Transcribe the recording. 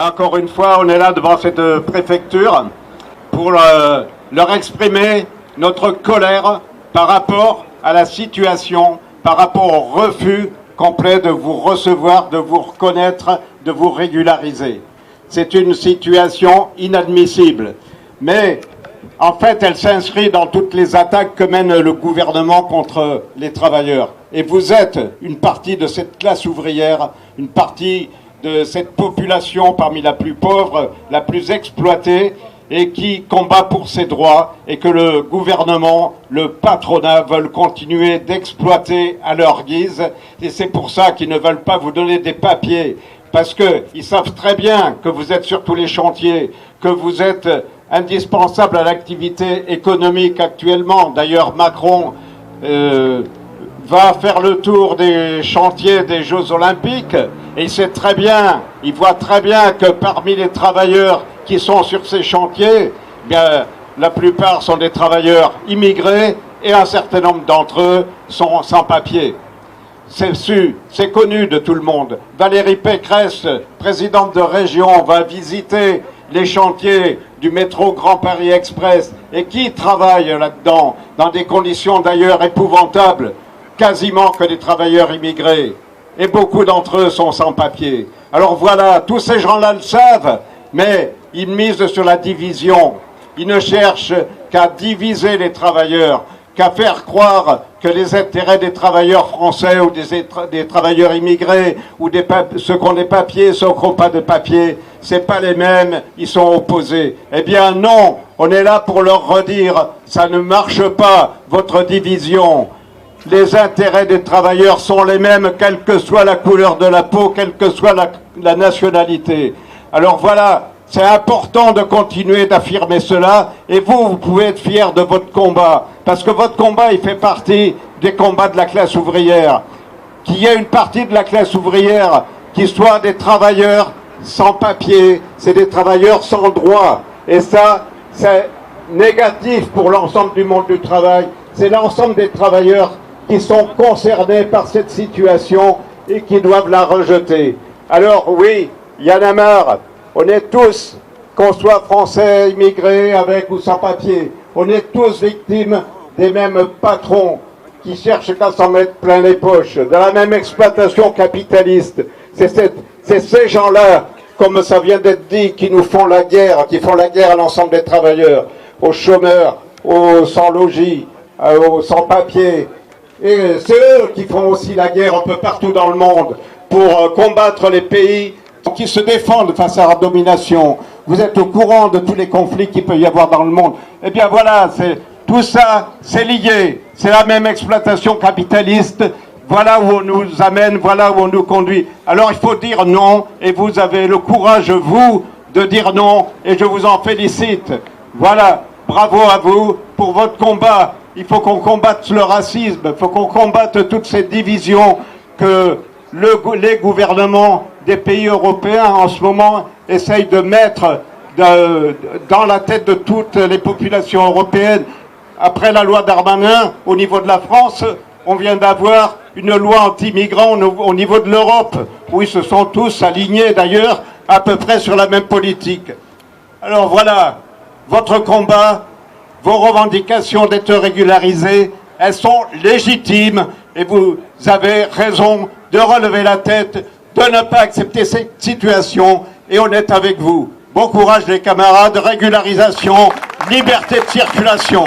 Encore une fois, on est là devant cette préfecture pour leur exprimer notre colère par rapport à la situation, par rapport au refus complet de vous recevoir, de vous reconnaître, de vous régulariser. C'est une situation inadmissible. Mais en fait, elle s'inscrit dans toutes les attaques que mène le gouvernement contre les travailleurs. Et vous êtes une partie de cette classe ouvrière, une partie de cette population parmi la plus pauvre, la plus exploitée, et qui combat pour ses droits, et que le gouvernement, le patronat veulent continuer d'exploiter à leur guise. Et c'est pour ça qu'ils ne veulent pas vous donner des papiers, parce qu'ils savent très bien que vous êtes sur tous les chantiers, que vous êtes indispensable à l'activité économique actuellement. D'ailleurs, Macron va faire le tour des chantiers des Jeux Olympiques et il sait très bien, il voit très bien que parmi les travailleurs qui sont sur ces chantiers, bien, la plupart sont des travailleurs immigrés et un certain nombre d'entre eux sont sans papier. C'est su, c'est connu de tout le monde. Valérie Pécresse, présidente de région, va visiter les chantiers du métro Grand Paris Express et qui travaille là-dedans, dans des conditions d'ailleurs épouvantables, quasiment que des travailleurs immigrés. Et beaucoup d'entre eux sont sans papier. Alors voilà, tous ces gens-là le savent, mais ils misent sur la division. Ils ne cherchent qu'à diviser les travailleurs, qu'à faire croire que les intérêts des travailleurs français ou des travailleurs immigrés ou ceux qui ont des papiers, ceux qui n'ont pas de papiers, c'est pas les mêmes, ils sont opposés. Eh bien non, on est là pour leur redire, ça ne marche pas, votre division. Les intérêts des travailleurs sont les mêmes, quelle que soit la couleur de la peau, quelle que soit la nationalité. Alors voilà, c'est important de continuer d'affirmer cela, et vous pouvez être fiers de votre combat, parce que votre combat, il fait partie des combats de la classe ouvrière. Qu'il y ait une partie de la classe ouvrière qui soit des travailleurs sans papier, c'est des travailleurs sans droit. Et ça, c'est négatif pour l'ensemble du monde du travail. C'est l'ensemble des travailleurs qui sont concernés par cette situation et qui doivent la rejeter. Alors oui, il y en a marre. On est tous, qu'on soit français, immigrés, avec ou sans papier, on est tous victimes des mêmes patrons qui cherchent qu'à s'en mettre plein les poches, de la même exploitation capitaliste. C'est ces gens-là, comme ça vient d'être dit, qui nous font la guerre, qui font la guerre à l'ensemble des travailleurs, aux chômeurs, aux sans-logis, aux sans-papiers. Et c'est eux qui font aussi la guerre un peu partout dans le monde pour combattre les pays qui se défendent face à la domination. Vous êtes au courant de tous les conflits qu'il peut y avoir dans le monde. Eh bien voilà, tout ça, c'est lié. C'est la même exploitation capitaliste. Voilà où on nous amène, voilà où on nous conduit. Alors il faut dire non, et vous avez le courage, vous, de dire non, et je vous en félicite. Voilà, bravo à vous pour votre combat. Il faut qu'on combatte le racisme, il faut qu'on combatte toutes ces divisions que les gouvernements des pays européens en ce moment essayent de mettre dans la tête de toutes les populations européennes. Après la loi Darmanin, au niveau de la France, on vient d'avoir une loi anti-migrants au niveau de l'Europe, où ils se sont tous alignés d'ailleurs à peu près sur la même politique. Alors voilà, votre combat, vos revendications d'être régularisées, elles sont légitimes et vous avez raison de relever la tête, de ne pas accepter cette situation et on est avec vous. Bon courage les camarades, régularisation, liberté de circulation.